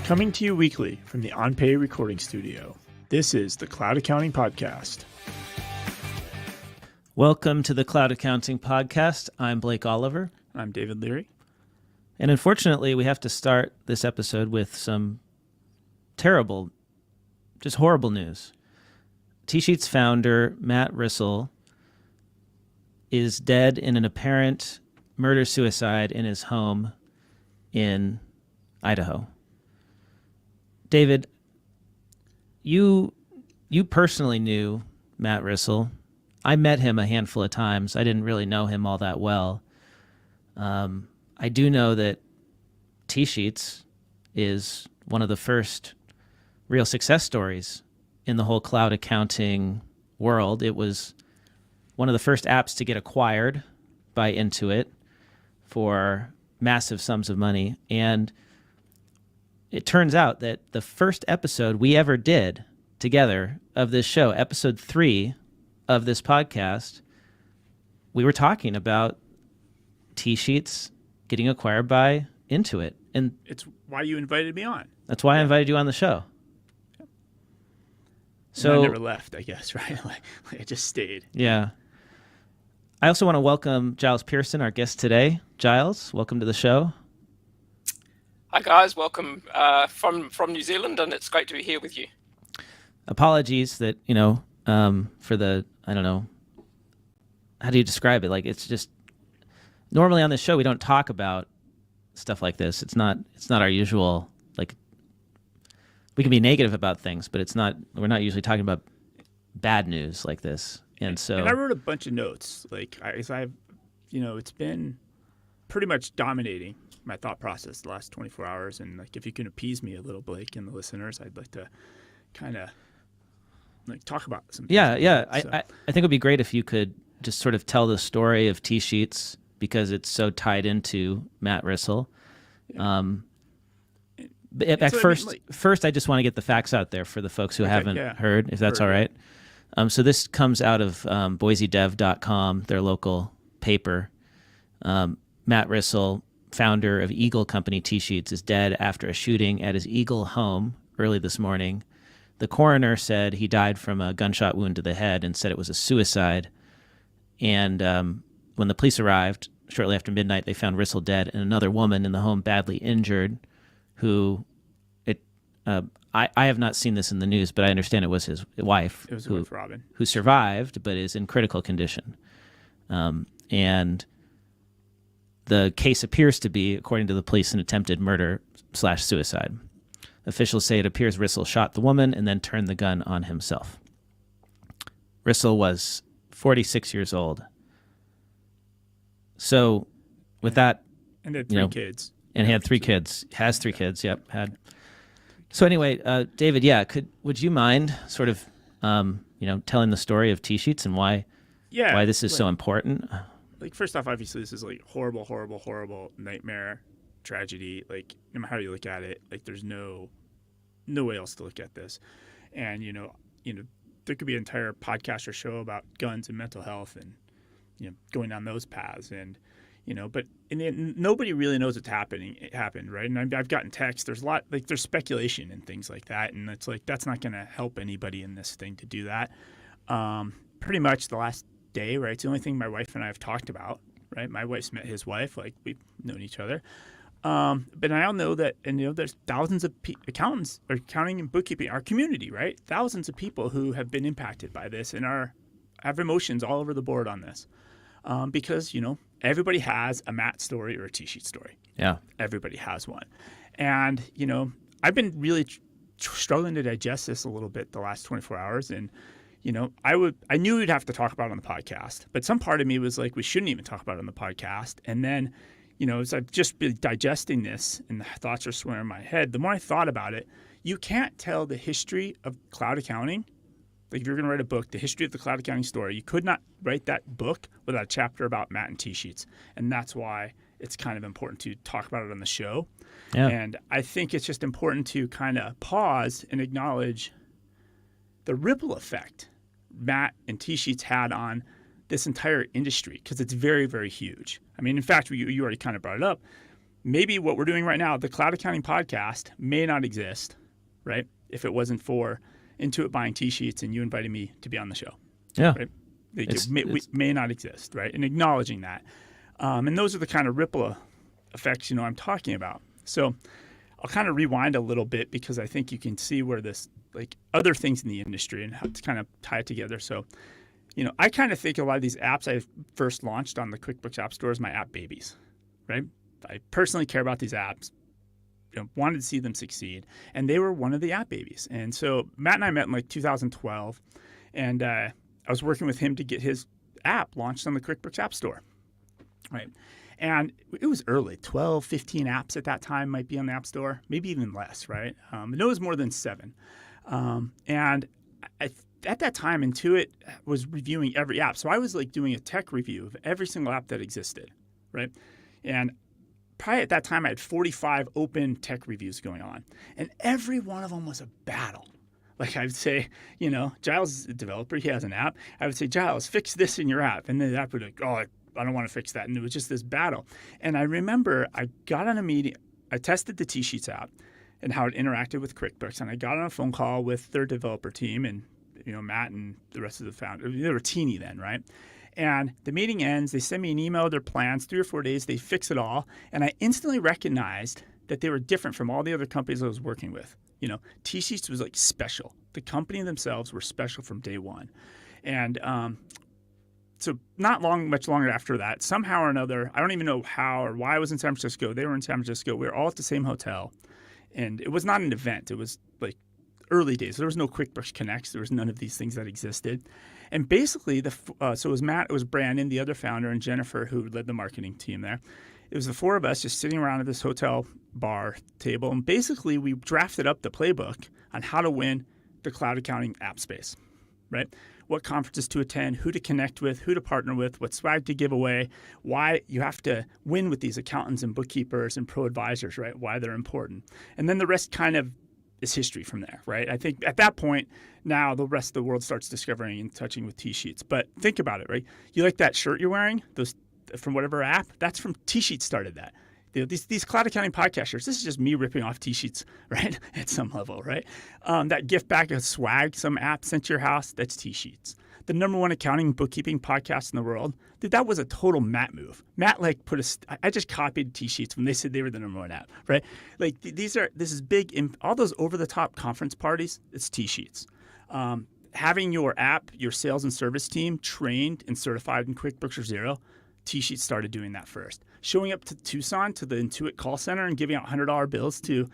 Coming to you weekly from the OnPay recording studio, this is the Cloud Accounting Podcast. Welcome to the Cloud Accounting Podcast. I'm Blake Oliver. I'm David Leary. And unfortunately, we have to start this episode with some terrible, just horrible news. TSheets founder Matt Rissell is dead in an apparent murder-suicide in his home in Idaho. David, you personally knew Matt Rissell. I met him a handful of times. I didn't really know him all that well. I do know that TSheets is one of the first real success stories in the whole cloud accounting world. It was one of the first apps to get acquired by Intuit for massive sums of money. And it turns out that the first episode we ever did together of this show, episode 3 of this podcast, we were talking about TSheets getting acquired by Intuit. And it's why you invited me on. That's why I invited you on the show. So I never left, I guess, right? I just stayed. Yeah. I also want to welcome Giles Pearson, our guest today. Giles, welcome to the show. Hi guys, welcome from New Zealand, and it's great to be here with you. Apologies that, for the, I don't know, how do you describe it? Like, it's just, normally on this show we don't talk about stuff like this. It's not our usual, like, we can be negative about things, but we're not usually talking about bad news like this. And I wrote a bunch of notes, it's been pretty much dominating my thought process the last 24 hours. And if you can appease me a little, Blake, and the listeners, I'd like to kind of talk about some things. Yeah. I think it would be great if you could just sort of tell the story of TSheets, because it's so tied into Matt Rissell. Yeah. First, I just want to get the facts out there for the folks who haven't heard, if that's all right. So this comes out of BoiseDev.com, their local paper. Matt Rissell, founder of Eagle company TSheets, is dead after a shooting at his Eagle home early this morning. The coroner said he died from a gunshot wound to the head and said it was a suicide. And when the police arrived shortly after midnight, they found Rissell dead and another woman in the home badly injured, who I have not seen this in the news, but I understand it was his wife. It was his wife, Robin, who survived but is in critical condition. And the case appears to be, according to the police, an attempted murder/suicide. Officials say it appears Rissell shot the woman and then turned the gun on himself. Rissell was 46 years old. So with that... And had 3 kids. And he had 3 kids. Has 3 kids, yep. Had. So anyway, David, would you mind sort of, telling the story of TSheets and why this is so important? First off, obviously, this is horrible, horrible, horrible nightmare, tragedy. No matter how you look at it, there's no way else to look at this. And, there could be an entire podcast or show about guns and mental health and, going down those paths. And, but in the end, nobody really knows what's happened, right? And I've gotten texts. There's a lot, there's speculation and things like that. And it's that's not going to help anybody in this thing to do that. Pretty much the last day, right? It's the only thing my wife and I have talked about, right? My wife's met his wife, we've known each other. But I all know that, and there's thousands of accountants or accounting and bookkeeping, our community, right? Thousands of people who have been impacted by this and have emotions all over the board on this. Because, everybody has a Matt story or a TSheet story. Yeah. Everybody has one. And, I've been really struggling to digest this a little bit the last 24 hours. And, I knew we'd have to talk about it on the podcast, but some part of me was we shouldn't even talk about it on the podcast. And then, as I've just been digesting this and the thoughts are swimming in my head, the more I thought about it, you can't tell the history of cloud accounting. If you're going to write a book, the history of the cloud accounting story, you could not write that book without a chapter about Matt and TSheets. And that's why it's kind of important to talk about it on the show. Yeah. And I think it's just important to kind of pause and acknowledge the ripple effect Matt and TSheets had on this entire industry, because it's very, very huge. I mean, in fact, you already kind of brought it up. maybe what we're doing right now, the Cloud Accounting podcast, may not exist, right? If it wasn't for Intuit buying TSheets and you invited me to be on the show. Yeah. Right? We may not exist, right? And acknowledging that. And those are the kind of ripple effects, I'm talking about. So I'll kind of rewind a little bit because I think you can see where this, like other things in the industry and how to kind of tie it together. So, I kind of think a lot of these apps I first launched on the QuickBooks App Store as my app babies, right? I personally care about these apps, wanted to see them succeed, and they were one of the app babies. And so Matt and I met in like 2012, and I was working with him to get his app launched on the QuickBooks App Store, right? And it was early, 12, 15 apps at that time might be on the App Store, maybe even less, right? It was more than 7. And at that time, Intuit was reviewing every app. So I was like doing a tech review of every single app that existed, right? And probably at that time, I had 45 open tech reviews going on. And every one of them was a battle. Like I would say, Giles is a developer. He has an app. I would say, Giles, fix this in your app. And then the app would be like, oh, I don't want to fix that. And it was just this battle. And I remember I got on a meeting. I tested the TSheets app and how it interacted with QuickBooks. And I got on a phone call with their developer team and, Matt and the rest of the founders. They were teeny then, right? And the meeting ends. They send me an email of their plans, 3 or 4 days. They fix it all. And I instantly recognized that they were different from all the other companies I was working with. TSheets was like special. The company themselves were special from day one. And so not much longer after that, somehow or another, I don't even know how or why I was in San Francisco. They were in San Francisco. We were all at the same hotel. And it was not an event. It was like early days. There was no QuickBooks Connects. There was none of these things that existed. And basically, so it was Matt, it was Brandon, the other founder, and Jennifer, who led the marketing team there. It was the 4 of us just sitting around at this hotel bar table. And basically, we drafted up the playbook on how to win the cloud accounting app space, right? What conferences to attend, who to connect with, who to partner with, what swag to give away, why you have to win with these accountants and bookkeepers and pro advisors, right? Why they're important. And then the rest kind of is history from there, right? I think at that point, now the rest of the world starts discovering and touching with TSheets. But think about it, right? You like that shirt you're wearing, those from whatever app? That's from TSheets started that. These cloud accounting podcast shirts, this is just me ripping off TSheets, right? At some level, right? That gift back of swag some app sent to your house, that's TSheets. The #1 accounting and bookkeeping podcast in the world, dude, that was a total Matt move. Matt I just copied TSheets when they said they were the #1 app, right? Like this is big, all those over-the-top conference parties, it's TSheets. Having your app, your sales and service team trained and certified in QuickBooks or Xero, TSheets started doing that first. Showing up to Tucson to the Intuit call center and giving out $100 bills to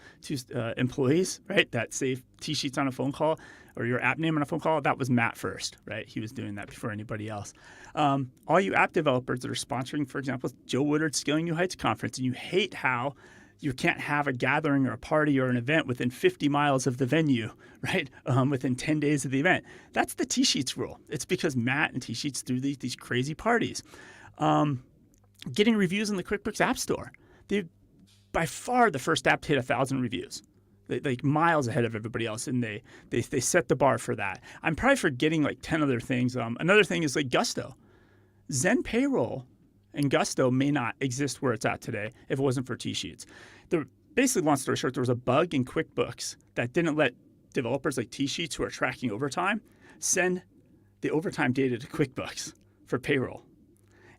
employees, right? That save TSheets on a phone call or your app name on a phone call, that was Matt first, right? He was doing that before anybody else. All you app developers that are sponsoring, for example, Joe Woodard's Scaling New Heights conference, and you hate how you can't have a gathering or a party or an event within 50 miles of the venue, right? Within 10 days of the event. That's the TSheets rule. It's because Matt and TSheets threw these crazy parties. Getting reviews in the QuickBooks App Store. They by far the first app to hit 1,000 reviews. Like miles ahead of everybody else, and they set the bar for that. I'm probably forgetting like 10 other things. Another thing is like Gusto. Zen Payroll and Gusto may not exist where it's at today if it wasn't for TSheets. Basically, long story short, there was a bug in QuickBooks that didn't let developers like TSheets who are tracking overtime send the overtime data to QuickBooks for payroll.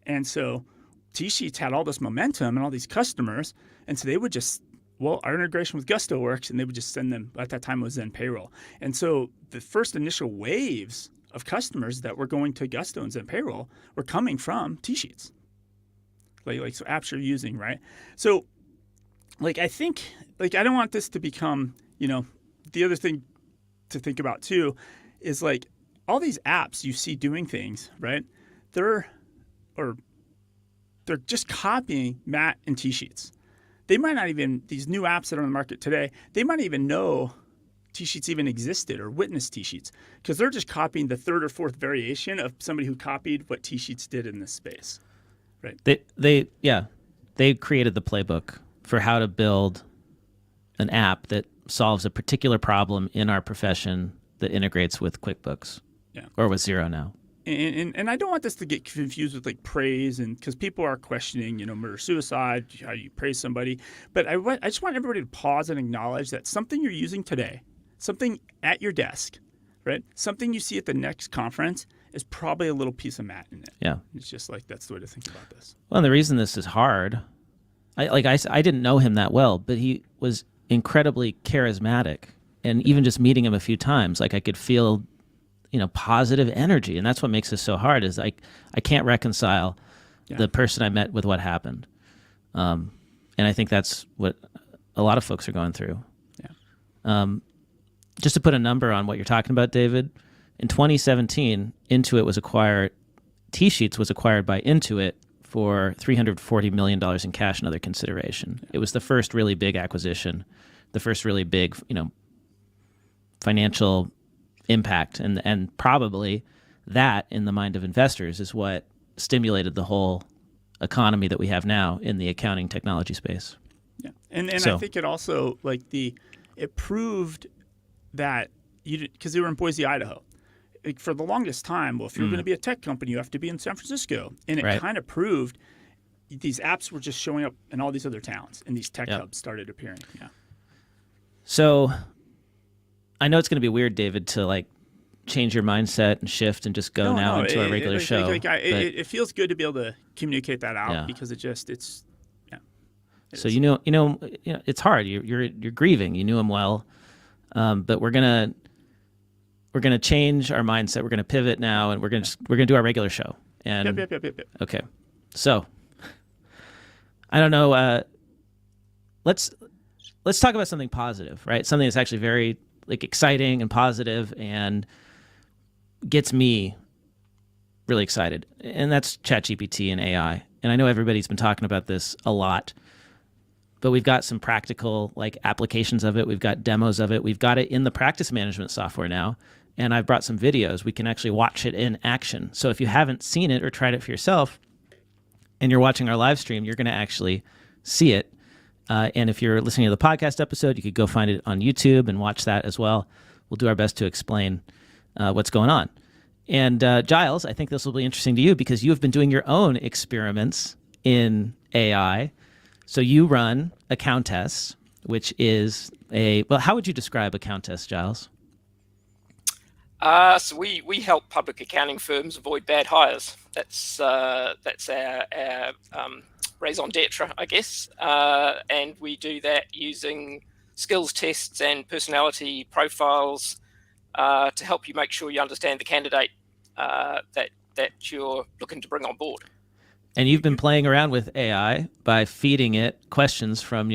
And so TSheets had all this momentum and all these customers, and so they would just, our integration with Gusto works, and they would just send them, at that time it was Zen Payroll. And so the first initial waves of customers that were going to Gusto and Zen Payroll were coming from TSheets. Like so apps you're using, right? So I think, I don't want this to become, the other thing to think about too is all these apps you see doing things, right? They're just copying Matt and TSheets. They might not even, these new apps that are on the market today, they might not even know TSheets even existed or witnessed TSheets because they're just copying the 3rd or 4th variation of somebody who copied what TSheets did in this space, right? They created the playbook for how to build an app that solves a particular problem in our profession that integrates with QuickBooks or with Xero now. and I don't want this to get confused with like praise, and because people are questioning, murder suicide, how you praise somebody. But I just want everybody to pause and acknowledge that something you're using today, something at your desk, right? Something you see at the next conference is probably a little piece of Matt in it. Yeah. It's just like that's the way to think about this. Well, and the reason this is hard, I didn't know him that well, but he was incredibly charismatic, and even just meeting him a few times, like I could feel positive energy. And that's what makes this so hard is I can't reconcile the person I met with what happened. And I think that's what a lot of folks are going through. Yeah. Just to put a number on what you're talking about, David, in 2017, TSheets was acquired by Intuit for $340 million in cash and other consideration. Yeah. It was the first really big acquisition, the first really big, financial impact, and probably that in the mind of investors is what stimulated the whole economy that we have now in the accounting technology space. Yeah, and I think it also it proved that because they were in Boise, Idaho. Like for the longest time, well, if you're going to be a tech company, you have to be in San Francisco, and it kind of proved these apps were just showing up in all these other towns, and these tech hubs started appearing. Yeah. So I know it's going to be weird, David, to change your mindset and shift and just go into our regular show. It feels good to be able to communicate that out because it's. So it's hard. You're grieving. You knew him well, but we're gonna change our mindset. We're gonna pivot now, and we're gonna do our regular show. And Yep. Okay, so I don't know. Let's talk about something positive, right? Something that's actually very exciting and positive and gets me really excited. And that's ChatGPT and AI. And I know everybody's been talking about this a lot, but we've got some practical applications of it. We've got demos of it. We've got it in the practice management software now. And I've brought some videos. We can actually watch it in action. So if you haven't seen it or tried it for yourself and you're watching our live stream, you're going to actually see it. And if you're listening to the podcast episode, you could go find it on YouTube and watch that as well. We'll do our best to explain what's going on. And Giles, I think this will be interesting to you because you have been doing your own experiments in AI. So you run Accountests, which is how would you describe Accountests, Giles? So we help public accounting firms avoid bad hires. That's our raison d'etre, I guess. And we do that using skills tests and personality profiles to help you make sure you understand the candidate that you're looking to bring on board. And you've been playing around with AI by feeding it questions from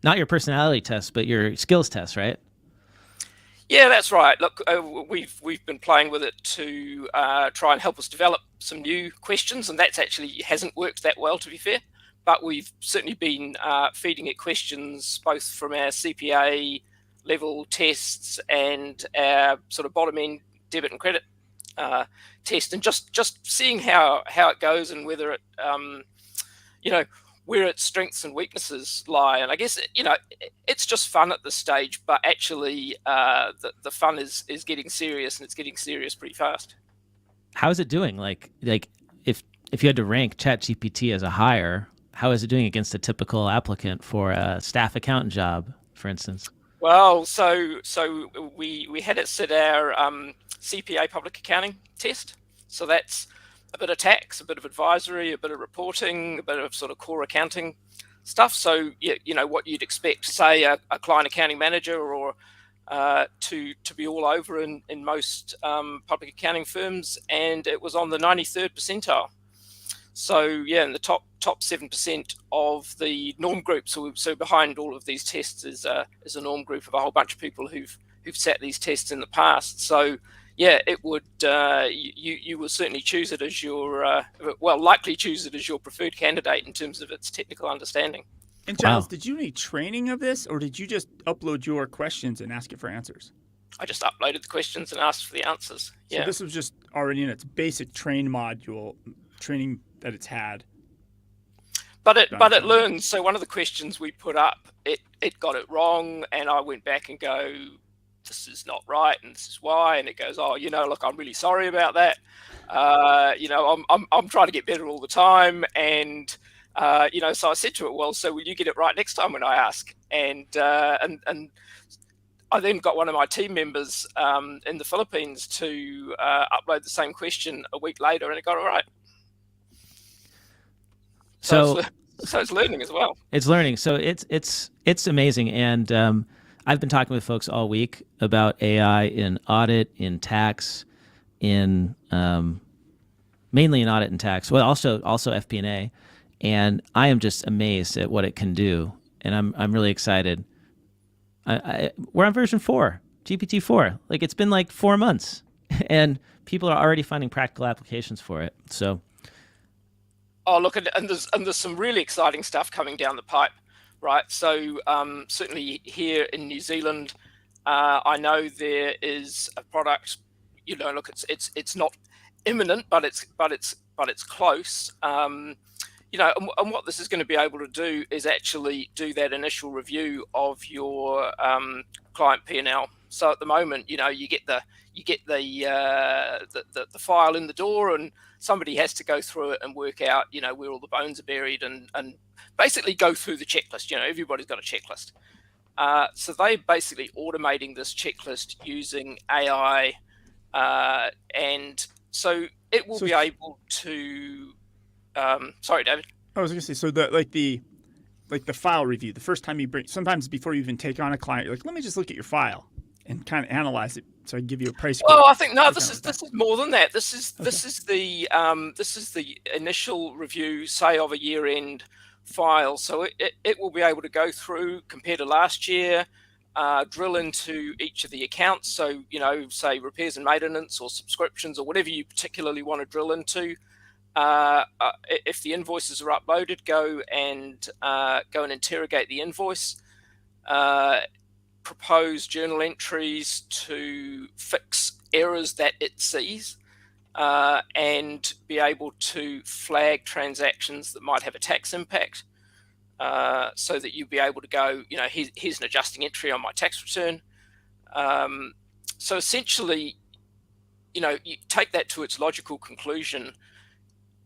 not your personality test, but your skills test, right? Yeah, that's right. Look, we've been playing with it to try and help us develop some new questions, and that's actually hasn't worked that well, to be fair. But we've certainly been feeding it questions both from our CPA level tests and our sort of bottom end debit and credit test, and just seeing how it goes and whether it where its strengths and weaknesses lie. And I guess it's just fun at this stage, but actually the fun is getting serious, and it's getting serious pretty fast. How is it doing? Like if you had to rank ChatGPT as a hire, how is it doing against a typical applicant for a staff accountant job, for instance? Well, so we had it sit our CPA public accounting test. So that's a bit of tax, a bit of advisory, a bit of reporting, a bit of sort of core accounting stuff. So what you'd expect, say a client accounting manager or to be all over in most public accounting firms, and it was on the 93rd percentile. So in the top 7% of the norm group. So behind all of these tests is a norm group of a whole bunch of people who've sat these tests in the past. So it would you will certainly choose it as your likely choose it as your preferred candidate in terms of its technical understanding. And Giles, did you need training of this, or did you just upload your questions and ask it for answers? I just uploaded the questions and asked for the answers. So this was just already in its basic training that it's had. But it learns. So one of the questions we put up, it got it wrong, and I went back and go, this is not right, and this is why. And it goes, oh, look, I'm really sorry about that. I'm trying to get better all the time. And, so I said to it, well, so will you get it right next time when I ask? And I then got one of my team members in the Philippines to upload the same question a week later, and it got it right. So it's learning as well. It's learning. So it's amazing. And I've been talking with folks all week about AI in audit, in tax, in mainly in audit and tax. Well, also FP&A, and I am just amazed at what it can do. And I'm really excited. We're on version 4, GPT-4. Like, it's been like 4 months, and people are already finding practical applications for it. So, oh, look, and there's some really exciting stuff coming down the pipe, right? So certainly here in New Zealand, I know there is a product. Look, it's not imminent, but it's close. And what this is going to be able to do is actually do that initial review of your client P&L. So at the moment, you get the file in the door, and somebody has to go through it and work out, where all the bones are buried, and basically go through the checklist. Everybody's got a checklist. So they're basically automating this checklist using AI, and so it will be able to. Sorry, David. I was going to say, so the file review, the first time you bring, sometimes before you even take on a client, you're like, let me just look at your file and kind of analyze it, so I can give you a price. Well, I think this is more than that. This is the initial review, say, of a year-end file. So it will be able to go through, compare to last year, drill into each of the accounts. So say repairs and maintenance or subscriptions or whatever you particularly want to drill into. If the invoices are uploaded, go and interrogate the invoice, propose journal entries to fix errors that it sees, and be able to flag transactions that might have a tax impact, so that you'll be able to go, here's an adjusting entry on my tax return. So essentially, you take that to its logical conclusion.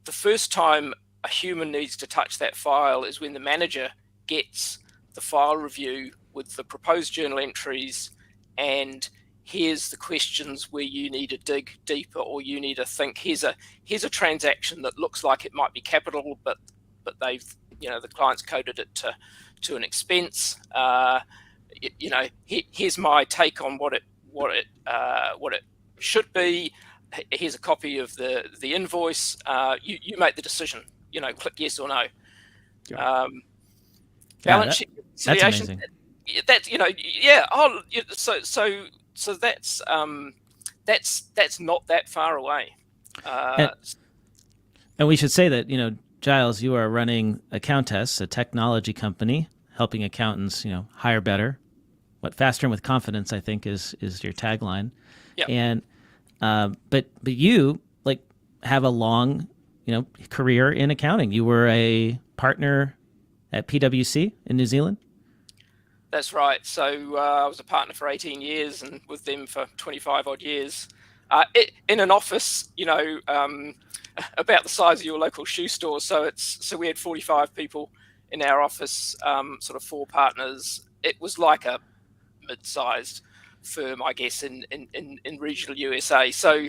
The first time a human needs to touch that file is when the manager gets the file review with the proposed journal entries, and here's the questions where you need to dig deeper, or you need to think, here's a transaction that looks like it might be capital, but they've, the client's coded it to an expense. Here's my take on what it should be. Here's a copy of the invoice. You make the decision. Click yes or no. Balance sheet reconciliation. That's amazing. So that's not that far away. And we should say that Giles, you are running Accountests, a technology company helping accountants hire better, faster and with confidence, I think is your tagline. Yep. And but you have a long career in accounting. You were a partner at PwC in New Zealand. That's right. So I was a partner for 18 years and with them for 25 odd years. In an office, about the size of your local shoe store. So we had 45 people in our office, sort of 4 partners. It was like a mid-sized firm, I guess, in regional USA. So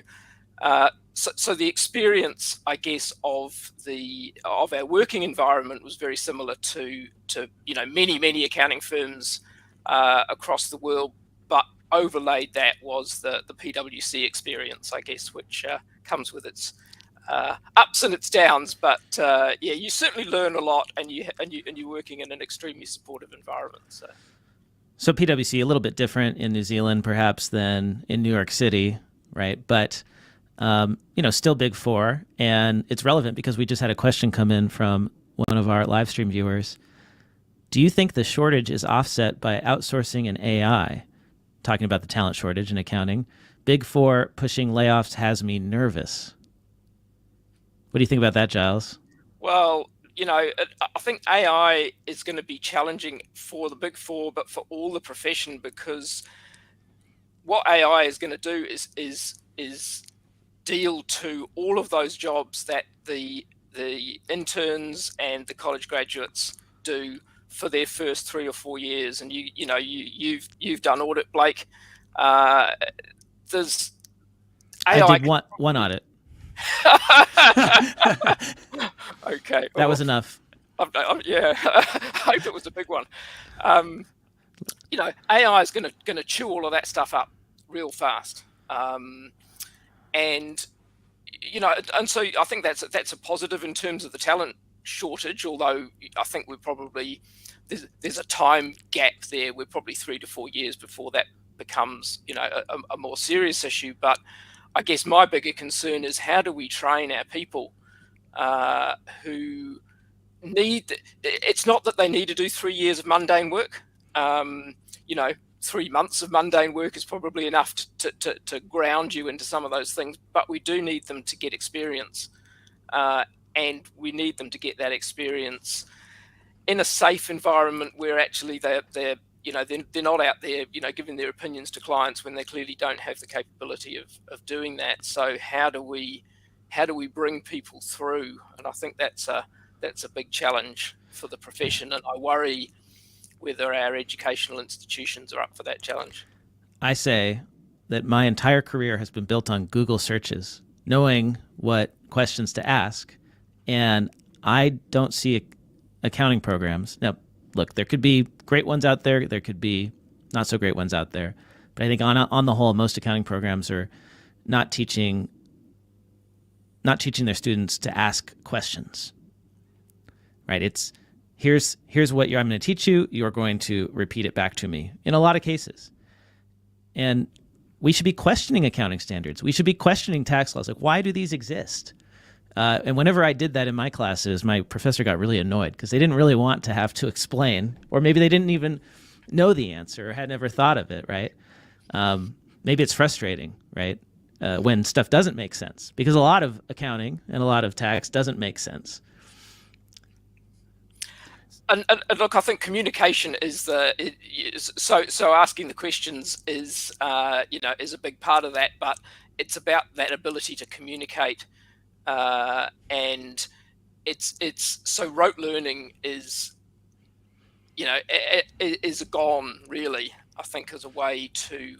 the experience, I guess, of our working environment was very similar to many accounting firms across the world, but overlaid that was the PwC experience, I guess, which comes with its ups and its downs. But you certainly learn a lot, and you're working in an extremely supportive environment. So PwC, a little bit different in New Zealand, perhaps, than in New York City, right? But, still Big Four. And it's relevant because we just had a question come in from one of our live stream viewers. Do you think the shortage is offset by outsourcing and AI? Talking about the talent shortage in accounting. Big Four pushing layoffs has me nervous. What do you think about that, Giles? Well, I think AI is going to be challenging for the Big Four, but for all the profession, because what AI is going to do is deal to all of those jobs that the interns and the college graduates do for their first 3 or 4 years. And you've done audit, Blake. There's AI. I did one audit. Okay, that was enough. Yeah, I hope it was a big one. AI is going to chew all of that stuff up real fast, and so I think that's a positive in terms of the talent shortage. Although I think there's a time gap there. We're probably 3 to 4 years before that becomes a more serious issue. But I guess my bigger concern is, how do we train our people who it's not that they need to do 3 years of mundane work. 3 months of mundane work is probably enough to ground you into some of those things, but we do need them to get experience, and we need them to get that experience in a safe environment where actually they're not out there giving their opinions to clients when they clearly don't have the capability of doing that. So how do we bring people through? And I think that's a big challenge for the profession, and I worry whether our educational institutions are up for that challenge. I say that my entire career has been built on Google searches, knowing what questions to ask, and I don't see accounting programs. Now, look, there could be great ones out there. There could be not so great ones out there. But I think on the whole, most accounting programs are not teaching their students to ask questions. Right? It's here's what I'm going to teach you. You're going to repeat it back to me in a lot of cases. And we should be questioning accounting standards. We should be questioning tax laws. Like, why do these exist? And whenever I did that in my classes, my professor got really annoyed because they didn't really want to have to explain, or maybe they didn't even know the answer or had never thought of it, right? Maybe it's frustrating, right? When stuff doesn't make sense, because a lot of accounting and a lot of tax doesn't make sense. And look, I think communication so asking the questions is a big part of that, but it's about that ability to communicate, and it's so rote learning is gone, really. I think, as a way to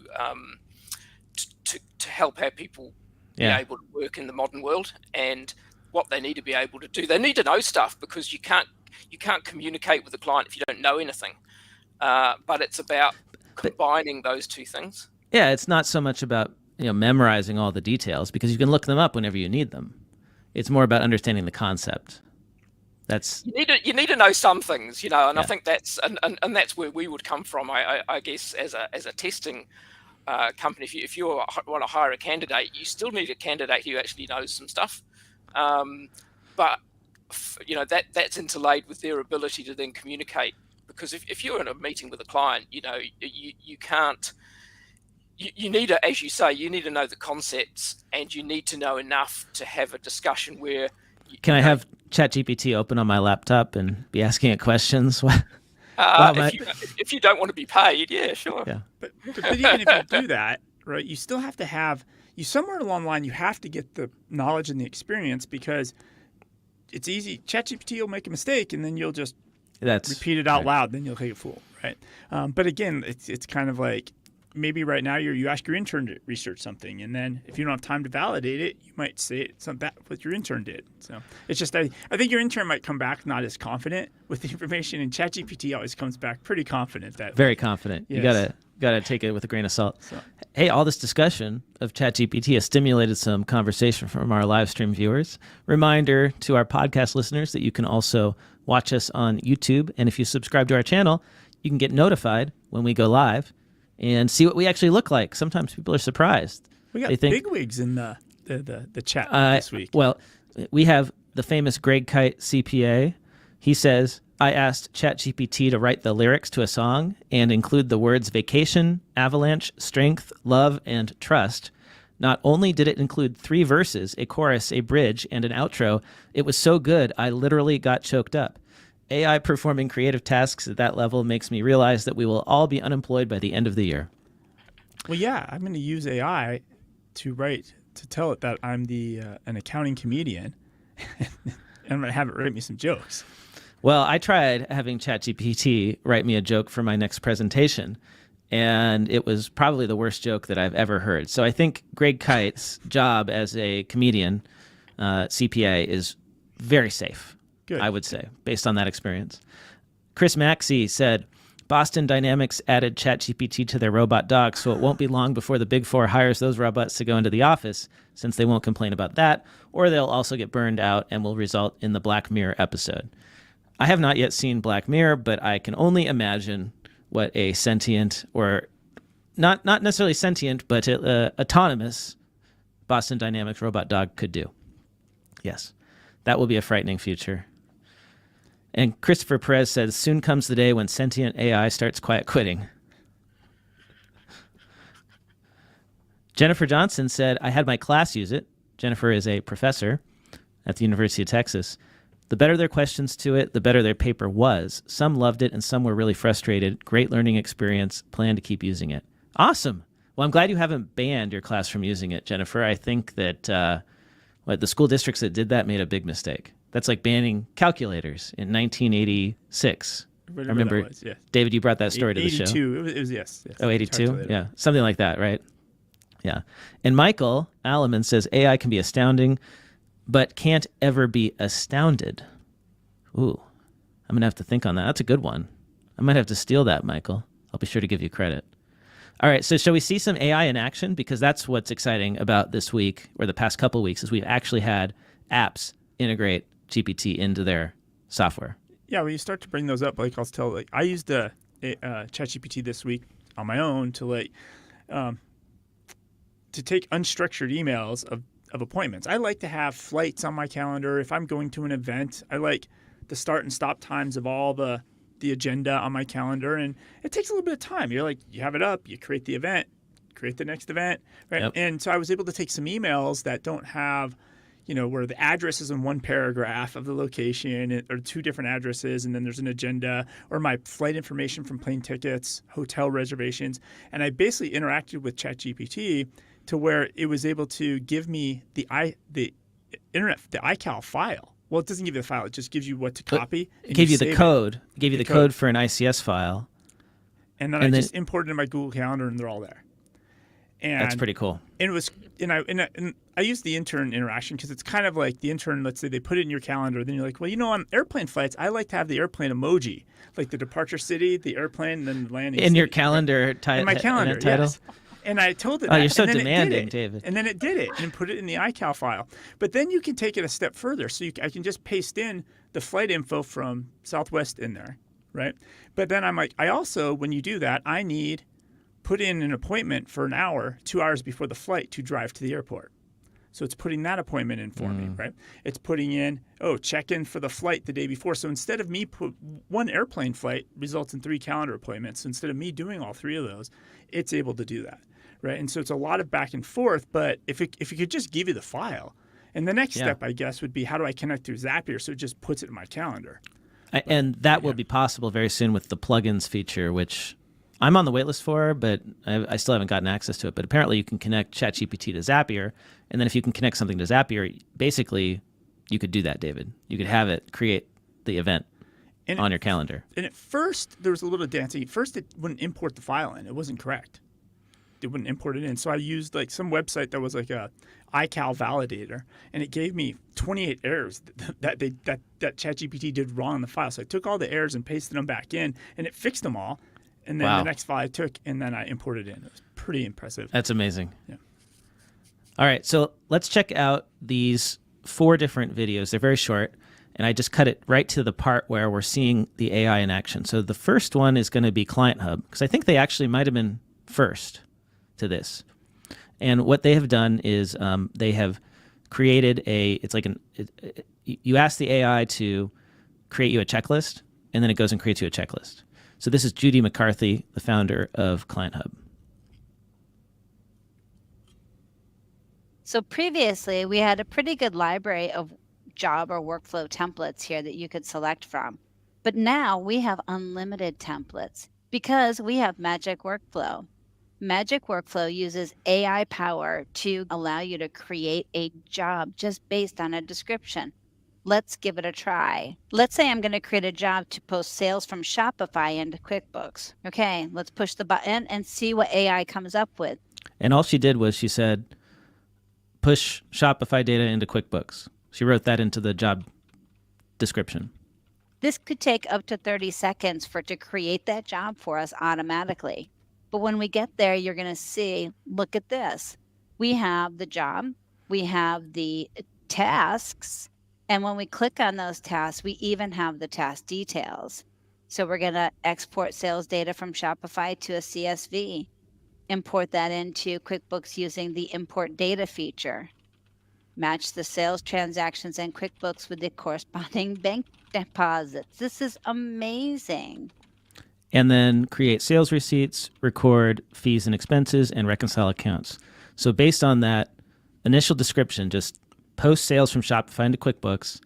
help our people be able to work in the modern world. And what they need to be able to do, they need to know stuff, because you can't communicate with the client if you don't know anything. But it's about combining those two things. Yeah, it's not so much about memorizing all the details, because you can look them up whenever you need them. It's more about understanding the concept. You need to know some things, and I think that's and that's where we would come from. I guess as a testing company, if you want to hire a candidate, you still need a candidate who actually knows some stuff. But that's interlaid with their ability to then communicate, because if you're in a meeting with a client, you can't. You need to, as you say, you need to know the concepts, and you need to know enough to have a discussion where. Can I have ChatGPT open on my laptop and be asking it questions? If you don't want to be paid, yeah, sure. Yeah. But even if you do that, right, you still have to have somewhere along the line. You have to get the knowledge and the experience, because it's easy. ChatGPT will make a mistake, and then you'll just repeat it out loud. Then you'll take a fool, right? But again, it's kind of like, maybe right now you ask your intern to research something, and then if you don't have time to validate it, you might say it's not that what your intern did. So it's just, I think your intern might come back not as confident with the information, and ChatGPT always comes back pretty confident. Very confident. Yes. You gotta take it with a grain of salt. So. Hey, all this discussion of ChatGPT has stimulated some conversation from our live stream viewers. Reminder to our podcast listeners that you can also watch us on YouTube, and if you subscribe to our channel, you can get notified when we go live and see what we actually look like. Sometimes people are surprised. We got bigwigs in the chat this week. Well, we have the famous Greg Kite CPA. He says, I asked ChatGPT to write the lyrics to a song and include the words vacation, avalanche, strength, love, and trust. Not only did it include 3 verses, a chorus, a bridge, and an outro, it was so good I literally got choked up. AI performing creative tasks at that level makes me realize that we will all be unemployed by the end of the year. Well, yeah, I'm going to use AI to tell it that I'm an accounting comedian, and I'm going to have it write me some jokes. Well, I tried having ChatGPT write me a joke for my next presentation, and it was probably the worst joke that I've ever heard. So I think Greg Kite's job as a comedian, CPA, is very safe, Good. I would say, based on that experience. Chris Maxey said, Boston Dynamics added ChatGPT to their robot dogs, so it won't be long before the Big Four hires those robots to go into the office, since they won't complain about that, or they'll also get burned out and will result in the Black Mirror episode. I have not yet seen Black Mirror, but I can only imagine what a sentient, or not necessarily sentient, but autonomous Boston Dynamics robot dog could do. Yes, that will be a frightening future. And Christopher Perez says, soon comes the day when sentient AI starts quiet quitting. Jennifer Johnson said, I had my class use it. Jennifer is a professor at the University of Texas. The better their questions to it, the better their paper was. Some loved it and some were really frustrated. Great learning experience. Plan to keep using it. Awesome. Well, I'm glad you haven't banned your class from using it, Jennifer. I think that the school districts that did that made a big mistake. That's like banning calculators in 1986. I remember, was, yes. David, you brought that story to the show. 82. It was yes. Oh, 82? Yeah, something like that, right? Yeah. And Michael Alleman says, AI can be astounding, but can't ever be astounded. Ooh, I'm going to have to think on that. That's a good one. I might have to steal that, Michael. I'll be sure to give you credit. All right, so shall we see some AI in action? Because that's what's exciting about this week, or the past couple weeks, is we've actually had apps integrate GPT into their software. Yeah, when you start to bring those up, like I'll tell, like I used ChatGPT this week on my own to take unstructured emails of appointments. I like to have flights on my calendar. If I'm going to an event, I like the start and stop times of all the agenda on my calendar, and it takes a little bit of time. You have it up, you create the event, create the next event, right? Yep. And so I was able to take some emails that don't have, where the address is in one paragraph of the location, or two different addresses, and then there's an agenda, or my flight information from plane tickets, hotel reservations. And I basically interacted with ChatGPT to where it was able to give me the iCal file. Well, it doesn't give you the file; it just gives you what to copy. It gave you the code. It gave you the code for an ICS file. And then I just imported it in my Google Calendar, and they're all there. And that's pretty cool. And it was, and I used the intern interaction because it's kind of like the intern. Let's say they put it in your calendar, then you're like, well, on airplane flights, I like to have the airplane emoji, like the departure city, the airplane, and then the landing. In your calendar title. In my calendar, title. Yes. And I told it. Oh, you're so demanding, David. And then it did it and put it in the iCal file. But then you can take it a step further. So I can just paste in the flight info from Southwest in there, right? But then I'm like, I also, when you do that, put in an appointment for an hour, 2 hours before the flight to drive to the airport. So it's putting that appointment in for me, right? It's putting in, check in for the flight the day before. So instead of me one airplane flight results in 3 calendar appointments. So instead of me doing all 3 of those, it's able to do that, right? And so it's a lot of back and forth. But if it could just give you the file, and the next step, I guess, would be how do I connect through Zapier so it just puts it in my calendar. And that will be possible very soon with the plugins feature, which I'm on the waitlist for, but I still haven't gotten access to it. But apparently you can connect ChatGPT to Zapier, and then if you can connect something to Zapier, basically you could do that, David. You could have it create the event on your calendar. And at first, there was a little dancing. At first, it wouldn't import the file in. It wasn't correct. It wouldn't import it in. So I used some website that was like a iCal validator, and it gave me 28 errors that ChatGPT did wrong in the file. So I took all the errors and pasted them back in, and it fixed them all. And then the next file I took, and then I imported it in. It was pretty impressive. That's amazing. Yeah. All right, so let's check out these 4 different videos. They're very short, and I just cut it right to the part where we're seeing the AI in action. So the first one is going to be Client Hub, because I think they actually might have been first to this. And what they have done is they have created you ask the AI to create you a checklist, and then it goes and creates you a checklist. So this is Judy McCarthy, the founder of Client Hub. So previously, we had a pretty good library of job or workflow templates here that you could select from. But now we have unlimited templates because we have Magic Workflow. Magic Workflow uses AI power to allow you to create a job just based on a description. Let's give it a try. Let's say I'm going to create a job to post sales from Shopify into QuickBooks. Okay, let's push the button and see what AI comes up with. And all she did was she said, push Shopify data into QuickBooks. She wrote that into the job description. This could take up to 30 seconds for it to create that job for us automatically. But when we get there, you're going to see, look at this. We have the job, we have the tasks, and when we click on those tasks, we even have the task details. So we're going to export sales data from Shopify to a CSV, import that into QuickBooks using the import data feature, match the sales transactions in QuickBooks with the corresponding bank deposits. This is amazing. And then create sales receipts, record fees and expenses, and reconcile accounts. So based on that initial description, just post sales from Shopify into QuickBooks,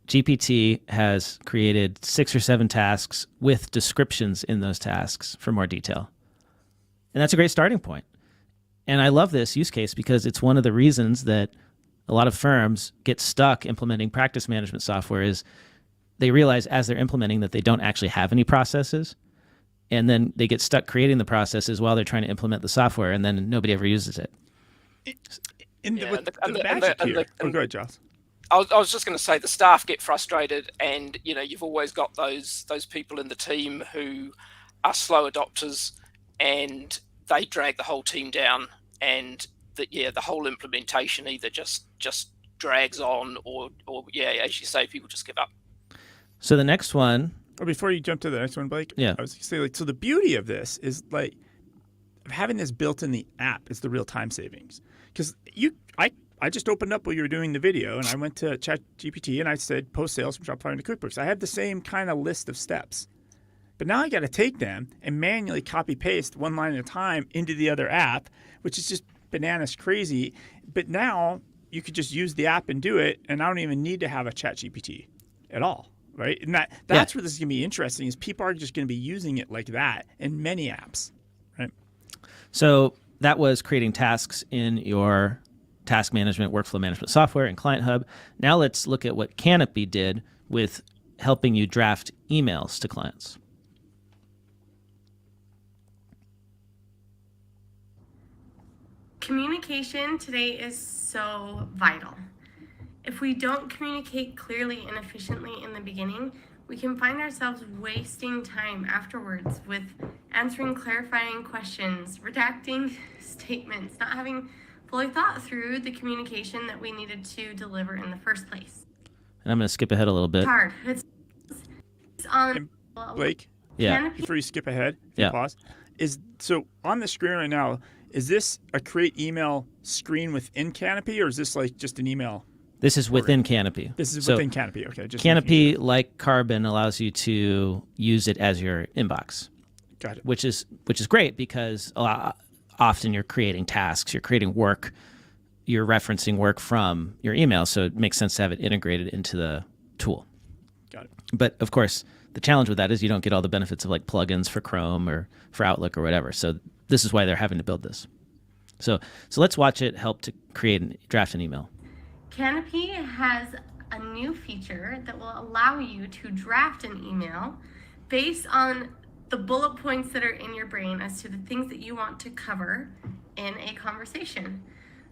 GPT has created 6 or 7 tasks with descriptions in those tasks for more detail. And that's a great starting point. And I love this use case because it's one of the reasons that a lot of firms get stuck implementing practice management software is they realize as they're implementing that they don't actually have any processes. And then they get stuck creating the processes while they're trying to implement the software, and then nobody ever uses it. Go ahead, Giles. I was just going to say the staff get frustrated, and you've always got those people in the team who are slow adopters, and they drag the whole team down, and the whole implementation either just drags on, or as you say, people just give up. So the next one. Or before you jump to the next one, Blake, yeah, I was going to say, so the beauty of this is having this built in the app is the real time savings. Because I just opened up while you were doing the video, and I went to ChatGPT and I said post sales from Shopify into QuickBooks. I have the same kind of list of steps, but now I got to take them and manually copy paste one line at a time into the other app, which is just bananas crazy. But now you could just use the app and do it, and I don't even need to have a ChatGPT at all. Right, and that's where this is going to be interesting. Is people are just going to be using it like that in many apps, right? So that was creating tasks in your task management, workflow management software in Client Hub. Now let's look at what Canopy did with helping you draft emails to clients. Communication today is so vital. If we don't communicate clearly and efficiently in the beginning, we can find ourselves wasting time afterwards with answering clarifying questions, redacting statements, not having fully thought through the communication that we needed to deliver in the first place. And I'm going to skip ahead a little bit. It's hard. It's on Blake, before you skip ahead, pause. So on the screen right now, is this a create email screen within Canopy, or is this just an email? This is within Canopy. This is within Canopy. Okay. Just Canopy, like Karbon, allows you to use it as your inbox. Got it. Which is great because often you're creating tasks, you're creating work, you're referencing work from your email, so it makes sense to have it integrated into the tool. Got it. But of course, the challenge with that is you don't get all the benefits of plugins for Chrome or for Outlook or whatever. So this is why they're having to build this. So let's watch it help to create and draft an email. Canopy has a new feature that will allow you to draft an email based on the bullet points that are in your brain as to the things that you want to cover in a conversation.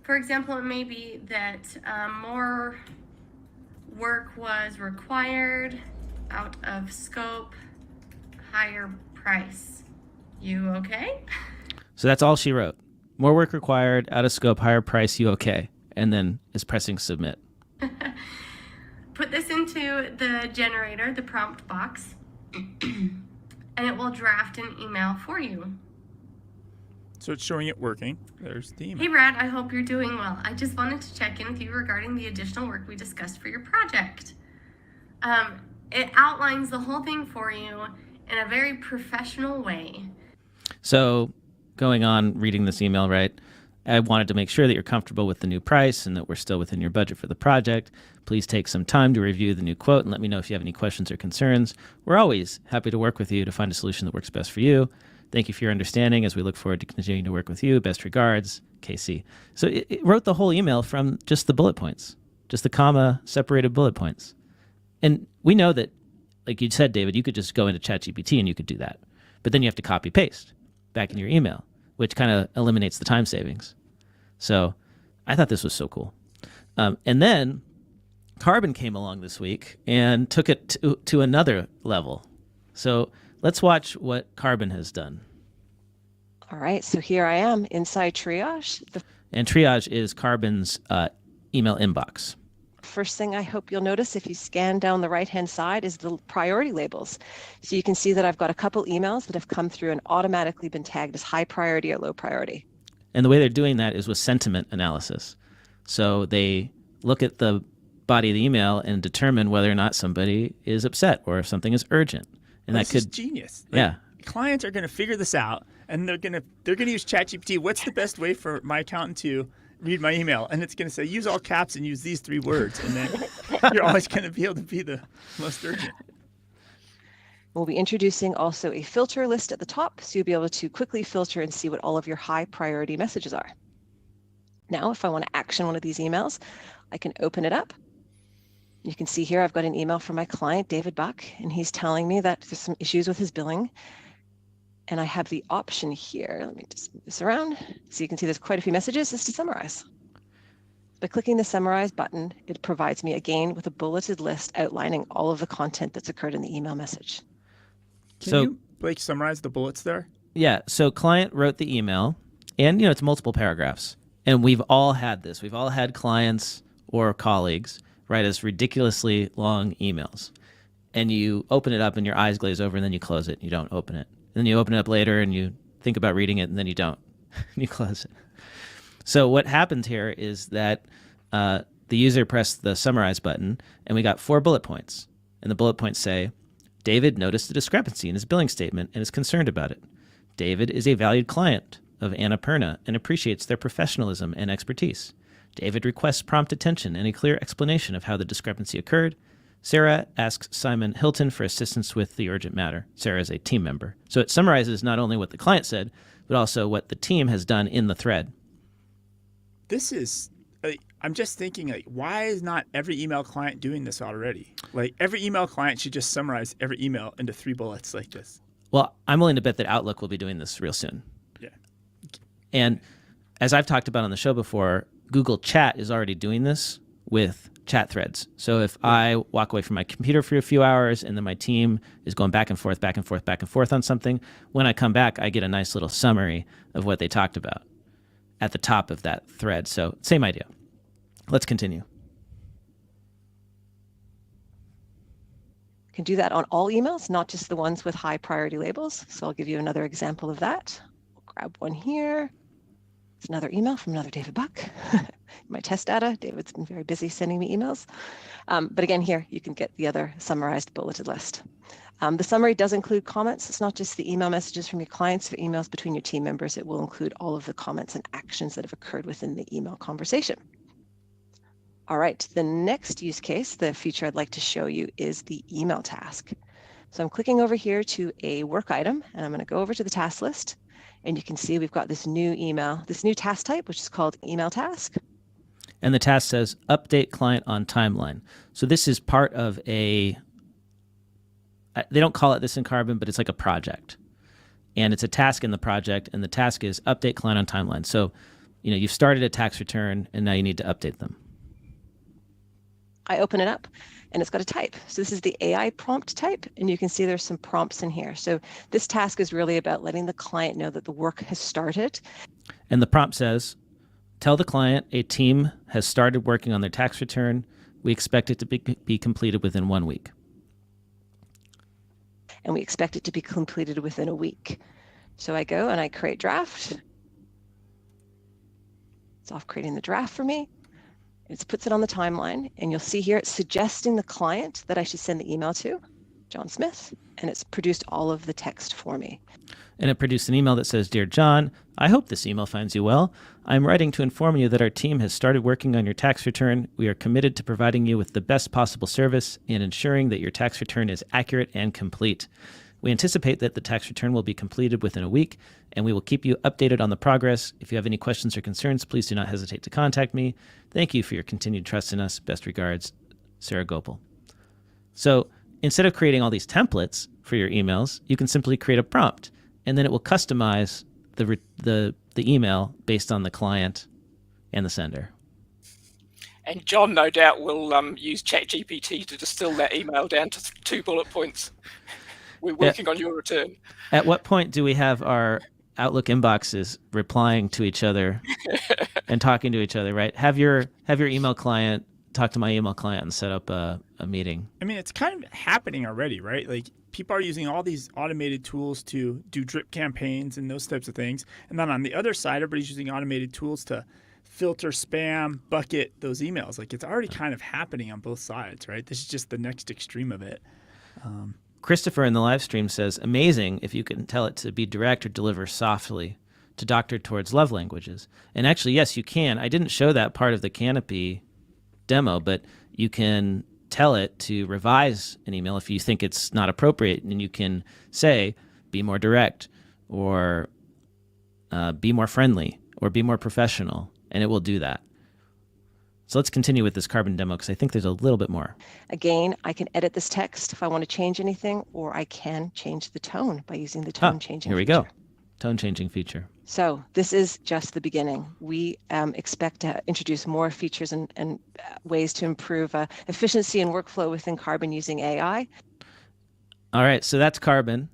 For example, it may be that more work was required, out of scope, higher price. You okay? So that's all she wrote. More work required, out of scope, higher price, you okay? And then is pressing submit. Put this into the generator, the prompt box, and it will draft an email for you. So it's showing it working. There's the email. Hey Brad, I hope you're doing well. I just wanted to check in with you regarding the additional work we discussed for your project. It outlines the whole thing for you in a very professional way. So going on reading this email, right? I wanted to make sure that you're comfortable with the new price and that we're still within your budget for the project. Please take some time to review the new quote and let me know if you have any questions or concerns. We're always happy to work with you to find a solution that works best for you. Thank you for your understanding as we look forward to continuing to work with you. Best regards, KC. So it wrote the whole email from just the bullet points, just the comma separated bullet points. And we know that, like you said, David, you could just go into ChatGPT and you could do that. But then you have to copy paste back in your email, which kind of eliminates the time savings. So I thought this was so cool. And then Karbon came along this week and took it to another level. So let's watch what Karbon has done. All right, so here I am inside Triage. The And Triage is Karbon's email inbox. first thing I hope you'll notice if you scan down the right-hand side is the priority labels. So you can see that I've got a couple emails that have come through and automatically been tagged as high priority or low priority. And the way they're doing that is with sentiment analysis. So they look at the body of the email and determine whether or not somebody is upset or if something is urgent. And This that could is genius. yeah. Clients are going to figure this out, and they're going to use ChatGPT. What's the best way for my accountant to read my email? And it's going to say use all caps and use these 3 words, and then you're always going to be able to be the most urgent. We'll be introducing also a filter list at the top, so you'll be able to quickly filter and see what all of your high priority messages are. Now, if I want to action one of these emails, I can open it up. You can see here I've got an email from my client, David Buck, and he's telling me that there's some issues with his billing. And I have the option here, let me just move this around, so you can see there's quite a few messages, is to summarize. By clicking the summarize button, it provides me again with a bulleted list outlining all of the content that's occurred in the email message. Can you, Blake, summarize the bullets there? Yeah. So client wrote the email, and it's multiple paragraphs. And we've all had this. We've all had clients or colleagues write us ridiculously long emails. And you open it up and your eyes glaze over and then you close it and you don't open it. And then you open it up later and you think about reading it and then you don't. And you close it. So what happened here is that the user pressed the summarize button and we got 4 bullet points. And the bullet points say, David noticed a discrepancy in his billing statement and is concerned about it. David is a valued client of Annapurna and appreciates their professionalism and expertise. David requests prompt attention and a clear explanation of how the discrepancy occurred. Sarah asks Simon Hilton for assistance with the urgent matter. Sarah is a team member. So it summarizes not only what the client said, but also what the team has done in the thread. This is, I'm just thinking, why is not every email client doing this already? Like, every email client should just summarize every email into 3 bullets like this. Well, I'm willing to bet that Outlook will be doing this real soon. Yeah. And as I've talked about on the show before, Google Chat is already doing this with chat threads. So if I walk away from my computer for a few hours and then my team is going back and forth, back and forth, back and forth on something, when I come back, I get a nice little summary of what they talked about at the top of that thread. So same idea. Let's continue. You can do that on all emails, not just the ones with high priority labels. So I'll give you another example of that. We'll grab one here. It's another email from another David Buck. My test data, David's been very busy sending me emails. But again, here you can get the other summarized bulleted list. The summary does include comments. It's not just the email messages from your clients or emails between your team members. It will include all of the comments and actions that have occurred within the email conversation. All right, the next use case, the feature I'd like to show you is the email task. So I'm clicking over here to a work item, and I'm going to go over to the task list. And you can see we've got this new email, this new task type, which is called email task. And the task says update client on timeline. So this is part of they don't call it this in Karbon, but it's like a project. And it's a task in the project, and the task is update client on timeline. So, you've started a tax return, and now you need to update them. I open it up and it's got a type. So this is the AI prompt type, and you can see there's some prompts in here. So this task is really about letting the client know that the work has started. And the prompt says, tell the client a team has started working on their tax return. We expect it to be completed within 1 week. And we expect it to be completed within a week. So I go and I create draft. It's off creating the draft for me. It puts it on the timeline, and you'll see here it's suggesting the client that I should send the email to, John Smith, and it's produced all of the text for me. And it produced an email that says, Dear John, I hope this email finds you well. I'm writing to inform you that our team has started working on your tax return. We are committed to providing you with the best possible service and ensuring that your tax return is accurate and complete. We anticipate that the tax return will be completed within a week, and we will keep you updated on the progress. If you have any questions or concerns, please do not hesitate to contact me. Thank you for your continued trust in us. Best regards, Sarah Gopal. So instead of creating all these templates for your emails, you can simply create a prompt, and then it will customize the email based on the client and the sender. And John, no doubt, will use ChatGPT to distill that email down to 2 bullet points. We're working on your return. At what point do we have our Outlook inboxes replying to each other and talking to each other, right? Have your email client talk to my email client and set up a meeting. I mean, it's kind of happening already, right? Like, people are using all these automated tools to do drip campaigns and those types of things. And then on the other side, everybody's using automated tools to filter spam, bucket those emails. Like, it's already kind of happening on both sides, right? This is just the next extreme of it. Christopher in the live stream says, amazing if you can tell it to be direct or deliver softly to doctor towards love languages. And actually, yes, you can. I didn't show that part of the Canopy demo, but you can tell it to revise an email if you think it's not appropriate. And you can say, be more direct, or be more friendly, or be more professional. And it will do that. So let's continue with this Karbon demo, because I think there's a little bit more. Again, I can edit this text if I want to change anything, or I can change the tone by using the tone changing Here we feature. go. Tone changing feature. So this is just the beginning. We expect to introduce more features and ways to improve efficiency and workflow within Karbon using AI. All right, so that's Karbon.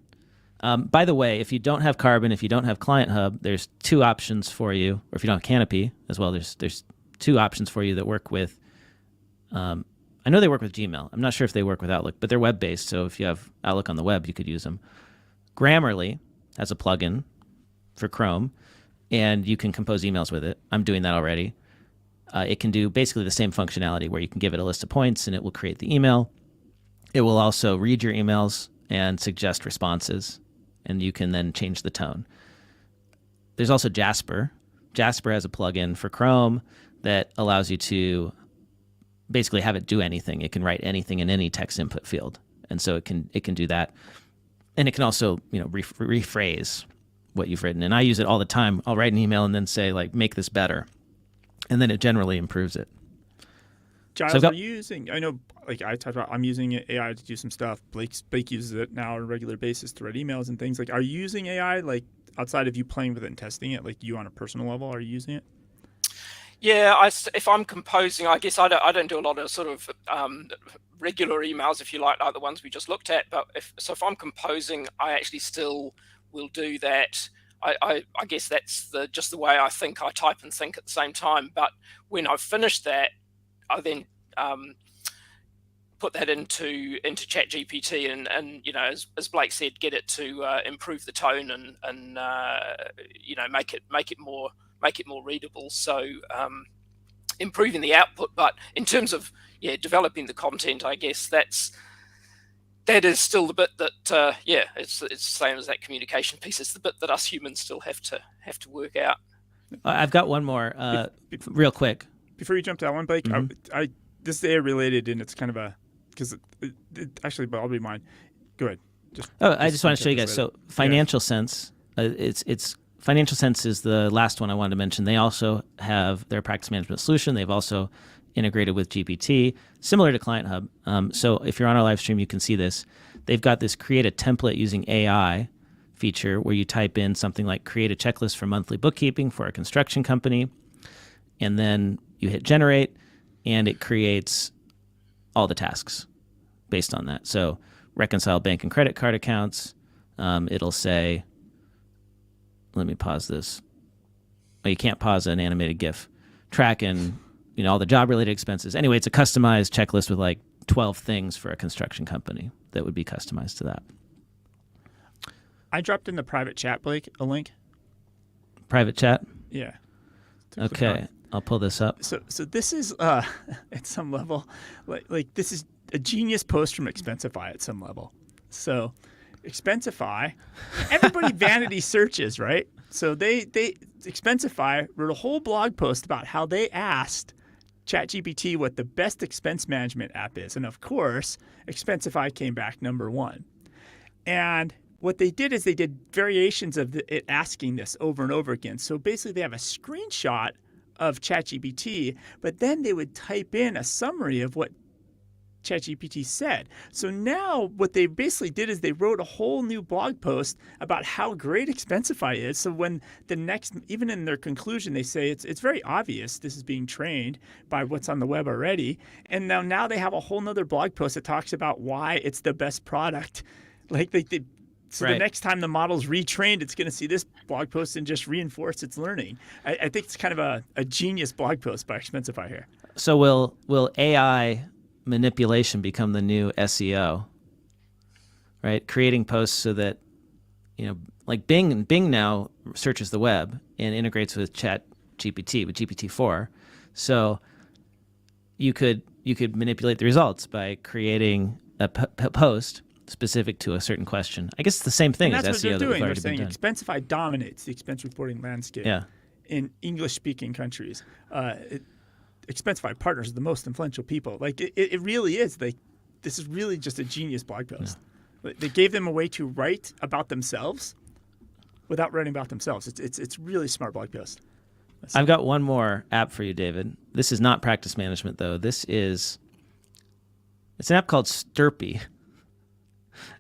By the way, if you don't have Karbon, if you don't have Client Hub, there's two options for you, or if you don't have Canopy as well, there's two options for you that work with, I know they work with Gmail. I'm not sure if they work with Outlook, but they're web-based, so if you have Outlook on the web, you could use them. Grammarly has a plugin for Chrome, and you can compose emails with it. I'm doing that already. It can do basically the same functionality where you can give it a list of points, and it will create the email. It will also read your emails and suggest responses, and you can then change the tone. There's also Jasper. Jasper has a plugin for Chrome that allows you to basically have it do anything. It can write anything in any text input field, and so it can do that. And it can also, rephrase what you've written. And I use it all the time. I'll write an email and then say, like, make this better, and then it generally improves it. Giles, are you using? I know, like I talked about, I'm using AI to do some stuff. Blake uses it now on a regular basis to write emails and things. Like, are you using AI, like, outside of you playing with it and testing it, like you on a personal level? Are you using it? Yeah, if I'm composing, I guess I don't do a lot of sort of regular emails, if you like the ones we just looked at. But if I'm composing, I actually still will do that. I guess that's just the way I think. I type and think at the same time. But when I've finished that, I then put that into ChatGPT and as Blake said, get it to improve the tone and make it more readable. So improving the output, but in terms of developing the content, I guess that is still the bit that it's the same as that communication piece. It's the bit that us humans still have to work out. I've got one more real quick. Before you jump to that one, Blake, I this is AI related, and it's kind of because actually, but I'll be mine. Go ahead. I just want to show you guys. So Financial Sense, it's Financial Sense is the last one I wanted to mention. They also have their practice management solution. They've also integrated with GPT, similar to Client Hub. So if you're on our live stream, you can see this. They've got this create a template using AI feature where you type in something like create a checklist for monthly bookkeeping for a construction company, and then you hit generate, and it creates all the tasks based on that. So reconcile bank and credit card accounts. It'll say, let me pause this. Oh, you can't pause an animated GIF. Track and all the job-related expenses. Anyway, it's a customized checklist with like 12 things for a construction company that would be customized to that. I dropped in the private chat, Blake, a link. Private chat? Yeah. Okay, I'll pull this up. So this is at some level, like this is a genius post from Expensify at some level. So Expensify, everybody vanity searches, right? So they Expensify wrote a whole blog post about how they asked ChatGPT what the best expense management app is, and of course, Expensify came back number one. And what they did is they did variations of it asking this over and over again. So basically, they have a screenshot of ChatGPT, but then they would type in a summary of what ChatGPT said. So now what they basically did is they wrote a whole new blog post about how great Expensify is. So when the next, even in their conclusion, they say it's very obvious this is being trained by what's on the web already. And now they have a whole nother blog post that talks about why it's the best product. So the next time the model's retrained, it's going to see this blog post and just reinforce its learning. I think it's kind of a genius blog post by Expensify here. So will AI manipulation become the new SEO, right? Creating posts so that, like Bing now searches the web and integrates with ChatGPT, with GPT-4. So you could manipulate the results by creating a post specific to a certain question. I guess it's the same thing as SEO that we've already been doing. Expensify dominates the expense reporting landscape in English-speaking countries. Expensify partners are the most influential people. Like it really is. This is really just a genius blog post. Yeah. They gave them a way to write about themselves without writing about themselves. It's really smart blog post. I've got one more app for you, David. This is not practice management though. It's an app called Sturppy.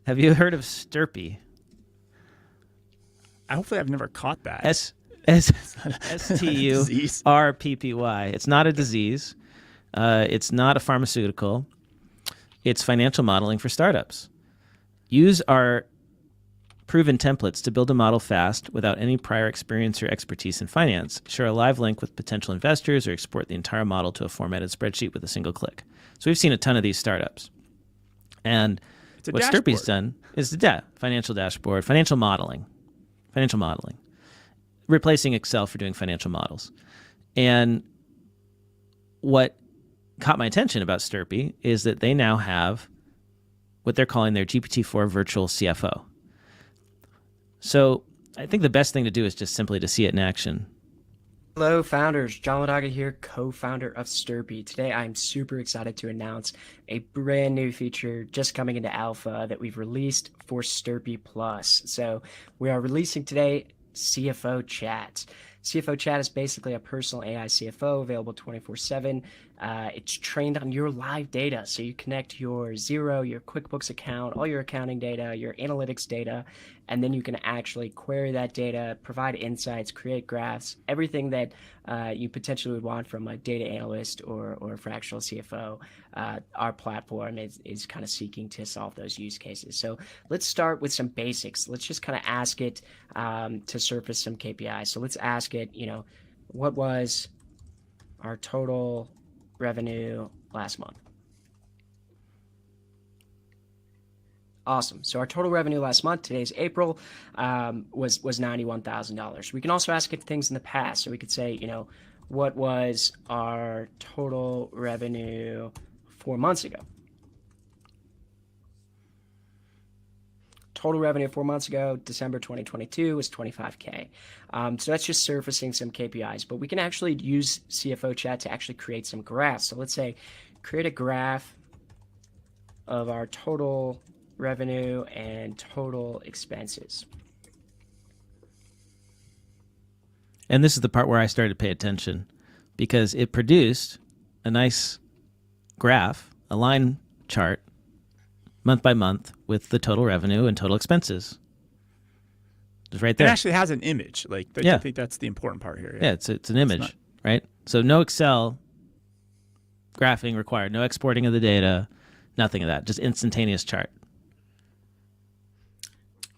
Have you heard of Sturppy? Hopefully I've never caught that. Sturppy. It's not a disease. It's not a pharmaceutical. It's financial modeling for startups. Use our proven templates to build a model fast without any prior experience or expertise in finance. Share a live link with potential investors or export the entire model to a formatted spreadsheet with a single click. So we've seen a ton of these startups. And what Sturppy's done is financial dashboard, financial modeling, replacing Excel for doing financial models. And what caught my attention about Sturppy is that they now have what they're calling their GPT-4 virtual CFO. So I think the best thing to do is just simply to see it in action. Hello, founders. John Ladaga here, co-founder of Sturppy. Today, I'm super excited to announce a brand new feature just coming into alpha that we've released for Sturppy Plus. So we are releasing today CFO Chat. CFO Chat is basically a personal AI CFO available 24/7. It's trained on your live data. So you connect your Xero, your QuickBooks account, all your accounting data, your analytics data, and then you can actually query that data, provide insights, create graphs, everything that you potentially would want from a data analyst or a fractional CFO. Our platform is kind of seeking to solve those use cases. So let's start with some basics. Let's just kind of ask it to surface some KPIs. So let's ask it, what was our total revenue last month? Awesome. So our total revenue last month, today's April, was $91,000. We can also ask it things in the past. So we could say, what was our total revenue 4 months ago? Total revenue 4 months ago, December 2022, was $25K. So that's just surfacing some KPIs, but we can actually use CFO Chat to actually create some graphs. So let's say create a graph of our total revenue and total expenses. And this is the part where I started to pay attention because it produced a nice graph, a line chart, month by month with the total revenue and total expenses. It's right there. It actually has an image. I think that's the important part here. Yeah, it's an image, right? So no Excel graphing required, no exporting of the data, nothing of that, just instantaneous chart.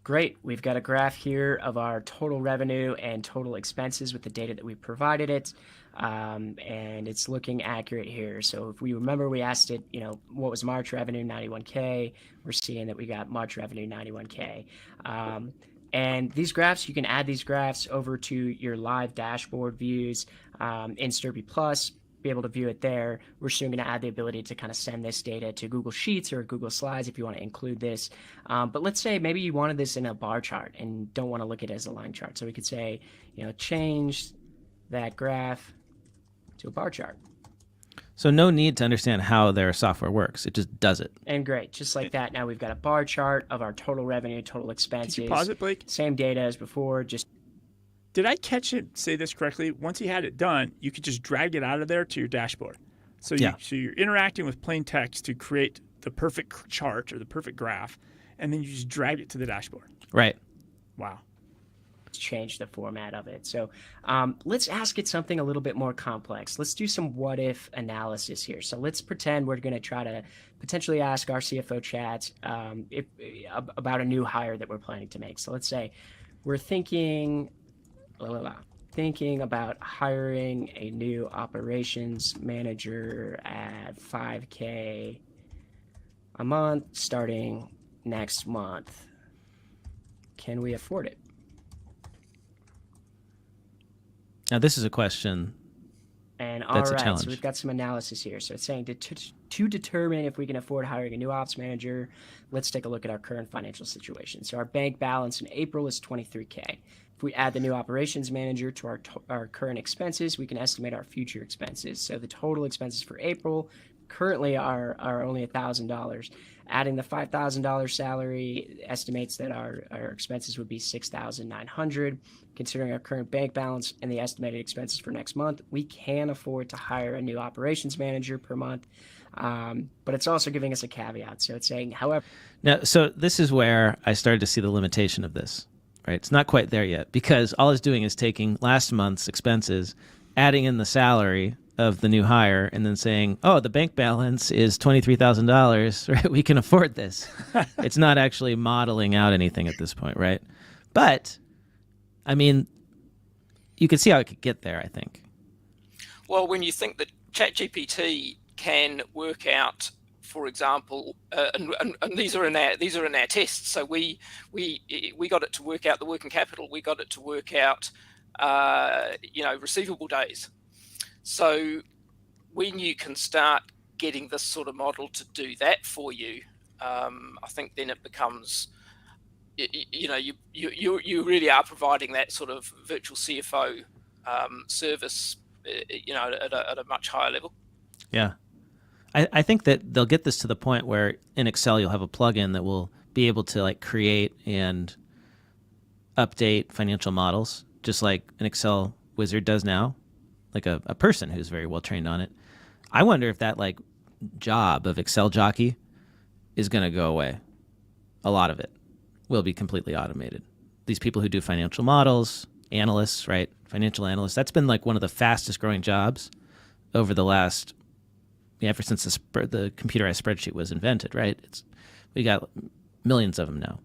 Great. We've got a graph here of our total revenue and total expenses with the data that we provided it. And it's looking accurate here. So if we remember, we asked it, what was March revenue? 91K. We're seeing that we got March revenue 91K. And these graphs, you can add these graphs over to your live dashboard views in Sturppy Plus. Be able to view it there. We're soon going to add the ability to kind of send this data to Google Sheets or Google Slides if you want to include this. But let's say maybe you wanted this in a bar chart and don't want to look at it as a line chart. So we could say, change that graph to a bar chart. So no need to understand how their software works. It just does it. And great, just like that. Now we've got a bar chart of our total revenue, total expenses. Did you pause it, Blake? Same data as before, just Did I catch it? Say this correctly? Once you had it done, you could just drag it out of there to your dashboard. So you're interacting with plain text to create the perfect chart or the perfect graph, and then you just drag it to the dashboard. Right. Wow. change the format of it. So let's ask it something a little bit more complex. Let's do some what if analysis here. So let's pretend we're going to try to potentially ask our CFO chat about a new hire that we're planning to make. So let's say we're thinking about hiring a new operations manager at $5,000 a month starting next month. Can we afford it? Now, this is a question And that's all a right, challenge. so we've got some analysis here. So it's saying to determine if we can afford hiring a new ops manager, let's take a look at our current financial situation. So our bank balance in April is $23,000. If we add the new operations manager to our current expenses, we can estimate our future expenses. So the total expenses for April currently are only $1,000. Adding the $5,000 salary estimates that our expenses would be $6,900. Considering our current bank balance and the estimated expenses for next month, we can afford to hire a new operations manager per month. But it's also giving us a caveat. So it's saying, however... Now, so this is where I started to see the limitation of this, right? It's not quite there yet because all it's doing is taking last month's expenses, adding in the salary of the new hire, and then saying, oh, the bank balance is $23,000, right? We can afford this. It's not actually modeling out anything at this point, right? But, I mean, you can see how it could get there, I think. Well, when you think that ChatGPT can work out, for example, and these are in our tests. So we got it to work out the working capital. We got it to work out, receivable days. So when you can start getting this sort of model to do that for you, I think then it becomes, you really are providing that sort of virtual CFO service, at a much higher level. Yeah. I think that they'll get this to the point where in Excel you'll have a plugin that will be able to like create and update financial models, just like an Excel wizard does now, like a person who's very well trained on it. I wonder if that like job of Excel jockey is going to go away. A lot of it will be completely automated. These people who do financial models, analysts, right? Financial analysts, that's been like one of the fastest growing jobs over the last, ever since the computerized spreadsheet was invented, right? We got millions of them now.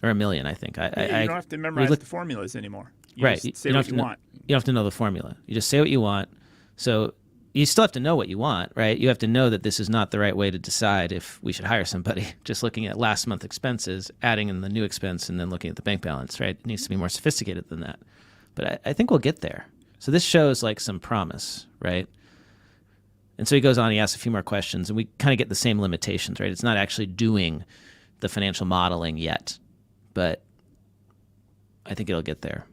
Or 1 million, I think. You don't have to memorize the formulas anymore. You just say what you want. You don't have to know the formula. You just say what you want. So you still have to know what you want, right? You have to know that this is not the right way to decide if we should hire somebody. Just looking at last month expenses, adding in the new expense, and then looking at the bank balance, right? It needs to be more sophisticated than that. But I think we'll get there. So this shows like some promise, right? And so he goes on, he asks a few more questions, and we kind of get the same limitations, right? It's not actually doing the financial modeling yet, but I think it'll get there.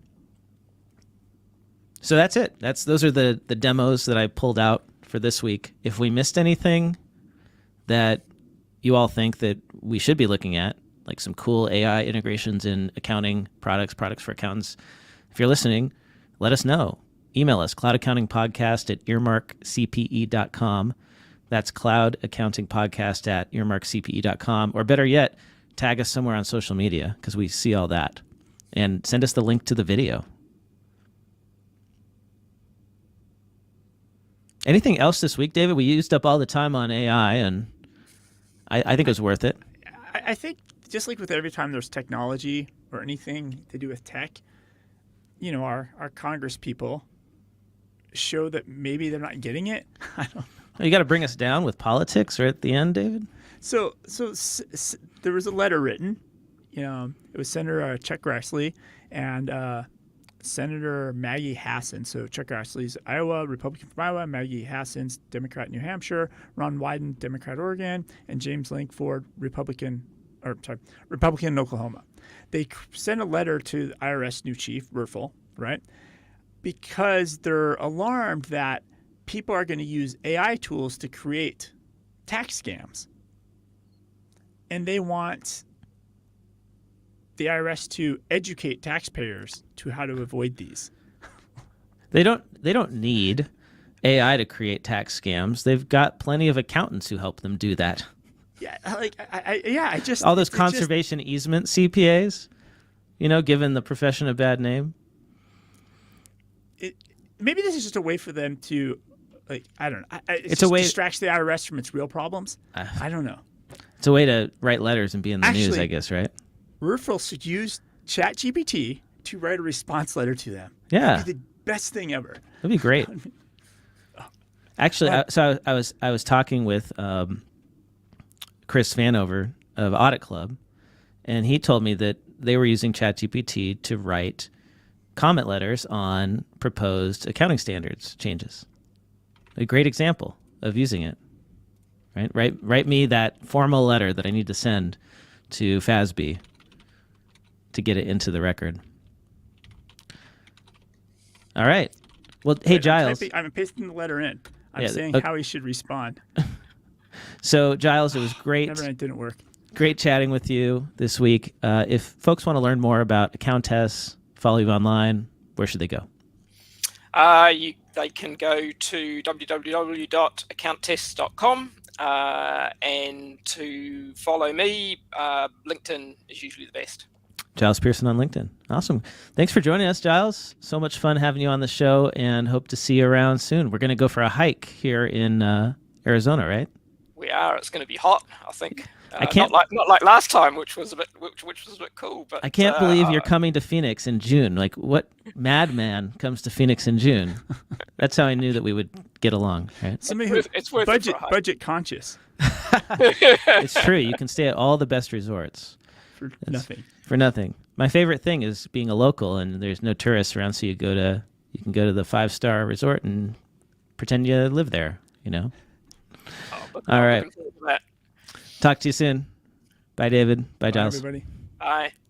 So that's it. Those are the demos that I pulled out for this week. If we missed anything that you all think that we should be looking at, like some cool AI integrations in accounting products for accountants, if you're listening, let us know. Email us, cloudaccountingpodcast@earmarkcpe.com. That's cloudaccountingpodcast@earmarkcpe.com. Or better yet, tag us somewhere on social media because we see all that. And send us the link to the video. Anything else this week, David? We used up all the time on AI, and I think it was worth it. I think just like with every time there's technology or anything to do with tech, our Congress people show that maybe they're not getting it. I don't know. You got to bring us down with politics right at the end, David. So there was a letter written. It was Senator Chuck Grassley and Senator Maggie Hassan. So Chuck Grassley's Iowa, Republican from Iowa, Maggie Hassan's Democrat New Hampshire, Ron Wyden, Democrat Oregon, and James Lankford, Republican in Oklahoma. They sent a letter to the IRS new chief, Rissell, right? Because they're alarmed that people are going to use AI tools to create tax scams. And they want the IRS to educate taxpayers to how to avoid these. They don't need AI to create tax scams. They've got plenty of accountants who help them do that. Yeah, I just all those conservation easement CPAs, given the profession a bad name. Maybe this is just a way for them to, I don't know. It's a way distracts the IRS from its real problems. I don't know. It's a way to write letters and be in the news, I guess, right? Rissell should use ChatGPT to write a response letter to them. Yeah, that'd be the best thing ever. That'd be great. Actually, I was talking with Chris Vanover of Audit Club, and he told me that they were using ChatGPT to write comment letters on proposed accounting standards changes. A great example of using it. Right? Write me that formal letter that I need to send to FASB to get it into the record. All right. Well, hey, Giles. I'm pasting the letter in. I'm saying how he should respond. So, Giles, it was great. It didn't work. Great chatting with you this week. If folks want to learn more about Accountests, follow you online, where should they go? They can go to www.accountests.com and to follow me, LinkedIn is usually the best. Giles Pearson on LinkedIn. Awesome. Thanks for joining us, Giles. So much fun having you on the show, and hope to see you around soon. We're going to go for a hike here in Arizona, right? We are. It's going to be hot, I think. I can't not like last time, which was a bit cool. But I can't believe you're coming to Phoenix in June. Like, what madman comes to Phoenix in June? That's how I knew that we would get along. Right? Somebody who's budget conscious. It's true. You can stay at all the best resorts for nothing. For nothing. My favorite thing is being a local, and there's no tourists around, so you can go to the 5-star resort and pretend you live there. All right. Talk to you soon. Bye, David. Bye, Giles. Everybody. Bye.